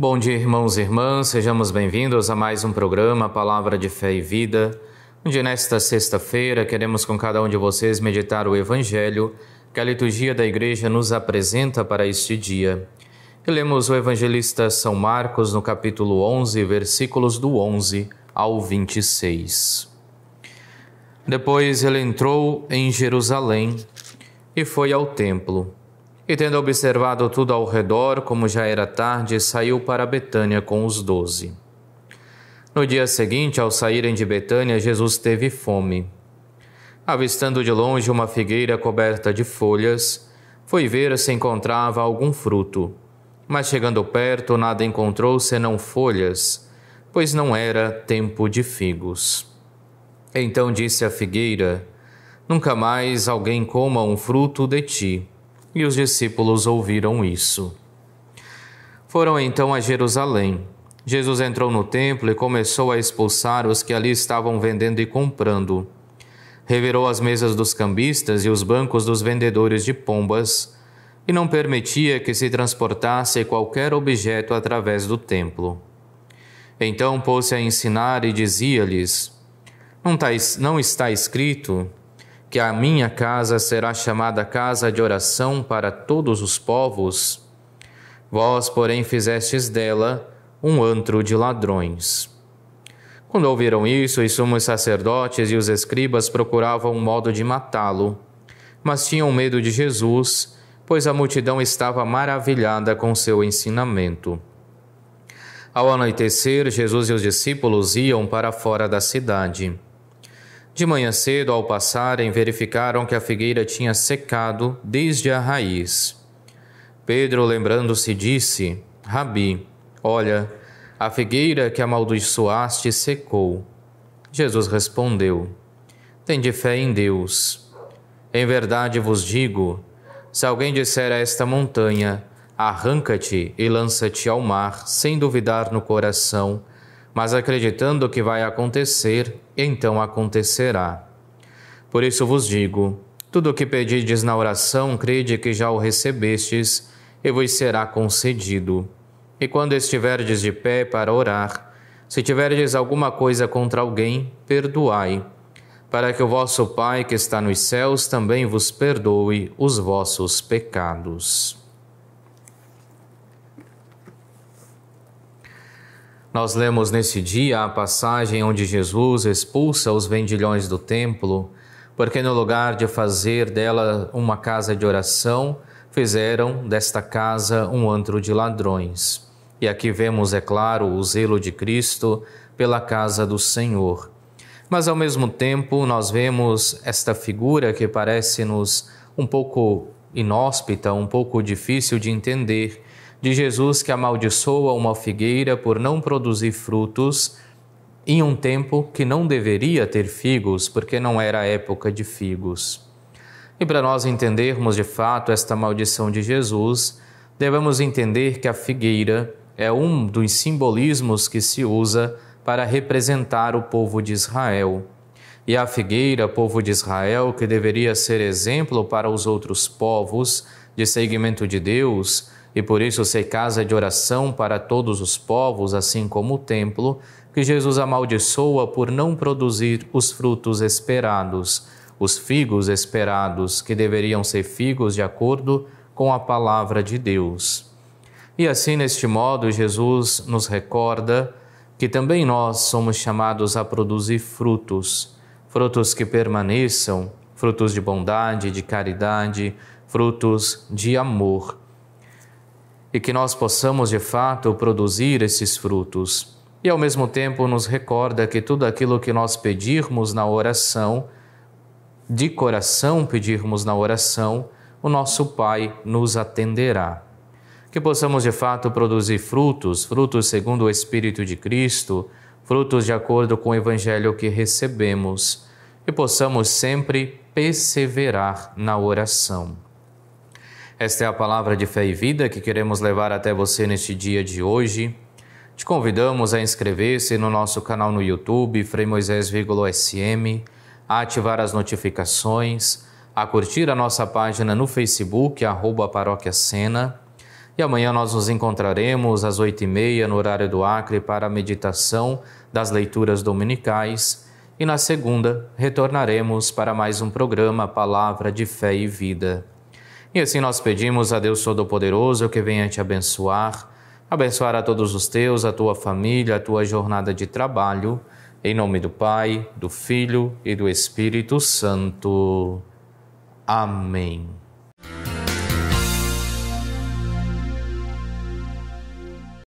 Bom dia, irmãos e irmãs, sejamos bem-vindos a mais um programa Palavra de Fé e Vida, onde nesta sexta-feira queremos com cada um de vocês meditar o Evangelho que a liturgia da Igreja nos apresenta para este dia. E lemos o evangelista São Marcos no capítulo 11, versículos do 11 ao 26. Depois ele entrou em Jerusalém e foi ao templo. E tendo observado tudo ao redor, como já era tarde, saiu para Betânia com os 12. No dia seguinte, ao saírem de Betânia, Jesus teve fome. Avistando de longe uma figueira coberta de folhas, foi ver se encontrava algum fruto. Mas chegando perto, nada encontrou senão folhas, pois não era tempo de figos. Então disse a figueira: Nunca mais alguém coma um fruto de ti. E os discípulos ouviram isso. Foram então a Jerusalém. Jesus entrou no templo e começou a expulsar os que ali estavam vendendo e comprando. Revirou as mesas dos cambistas e os bancos dos vendedores de pombas, e não permitia que se transportasse qualquer objeto através do templo. Então pôs-se a ensinar e dizia-lhes: Não está escrito que a minha casa será chamada casa de oração para todos os povos? Vós, porém, fizestes dela um antro de ladrões. Quando ouviram isso, os sumos sacerdotes e os escribas procuravam um modo de matá-lo, mas tinham medo de Jesus, pois a multidão estava maravilhada com seu ensinamento. Ao anoitecer, Jesus e os discípulos iam para fora da cidade. De manhã cedo, ao passarem, verificaram que a figueira tinha secado desde a raiz. Pedro, lembrando-se, disse: Rabi, olha, a figueira que amaldiçoaste secou. Jesus respondeu: Tende fé em Deus. Em verdade vos digo, se alguém disser a esta montanha: arranca-te e lança-te ao mar, sem duvidar no coração, mas acreditando que vai acontecer, então acontecerá. Por isso vos digo, tudo o que pedides na oração, crede que já o recebestes, e vos será concedido. E quando estiverdes de pé para orar, se tiverdes alguma coisa contra alguém, perdoai, para que o vosso Pai que está nos céus também vos perdoe os vossos pecados. Nós lemos nesse dia a passagem onde Jesus expulsa os vendilhões do templo, porque no lugar de fazer dela uma casa de oração, fizeram desta casa um antro de ladrões. E aqui vemos, é claro, o zelo de Cristo pela casa do Senhor. Mas ao mesmo tempo nós vemos esta figura que parece-nos um pouco inóspita, um pouco difícil de entender, de Jesus que amaldiçoa uma figueira por não produzir frutos em um tempo que não deveria ter figos, porque não era a época de figos. E para nós entendermos de fato esta maldição de Jesus, devemos entender que a figueira é um dos simbolismos que se usa para representar o povo de Israel. E a figueira, povo de Israel, que deveria ser exemplo para os outros povos de seguimento de Deus, e por isso ser casa de oração para todos os povos, assim como o templo, que Jesus amaldiçoa por não produzir os frutos esperados, os figos esperados, que deveriam ser figos de acordo com a palavra de Deus. E assim, neste modo, Jesus nos recorda que também nós somos chamados a produzir frutos, frutos que permaneçam, frutos de bondade, de caridade, frutos de amor. E que nós possamos, de fato, produzir esses frutos. E, ao mesmo tempo, nos recorda que tudo aquilo que nós pedirmos na oração, de coração pedirmos na oração, o nosso Pai nos atenderá. Que possamos, de fato, produzir frutos, frutos segundo o Espírito de Cristo, frutos de acordo com o Evangelho que recebemos, e possamos sempre perseverar na oração. Esta é a palavra de fé e vida que queremos levar até você neste dia de hoje. Te convidamos a inscrever-se no nosso canal no YouTube, Frei Moisés,SM, a ativar as notificações, a curtir a nossa página no Facebook, @Paróquia Sena, E amanhã nós nos encontraremos às 8h30 no horário do Acre para a meditação das leituras dominicais. E na segunda retornaremos para mais um programa Palavra de Fé e Vida. E assim nós pedimos a Deus Todo-Poderoso que venha te abençoar a todos os teus, a tua família, a tua jornada de trabalho, em nome do Pai, do Filho e do Espírito Santo. Amém.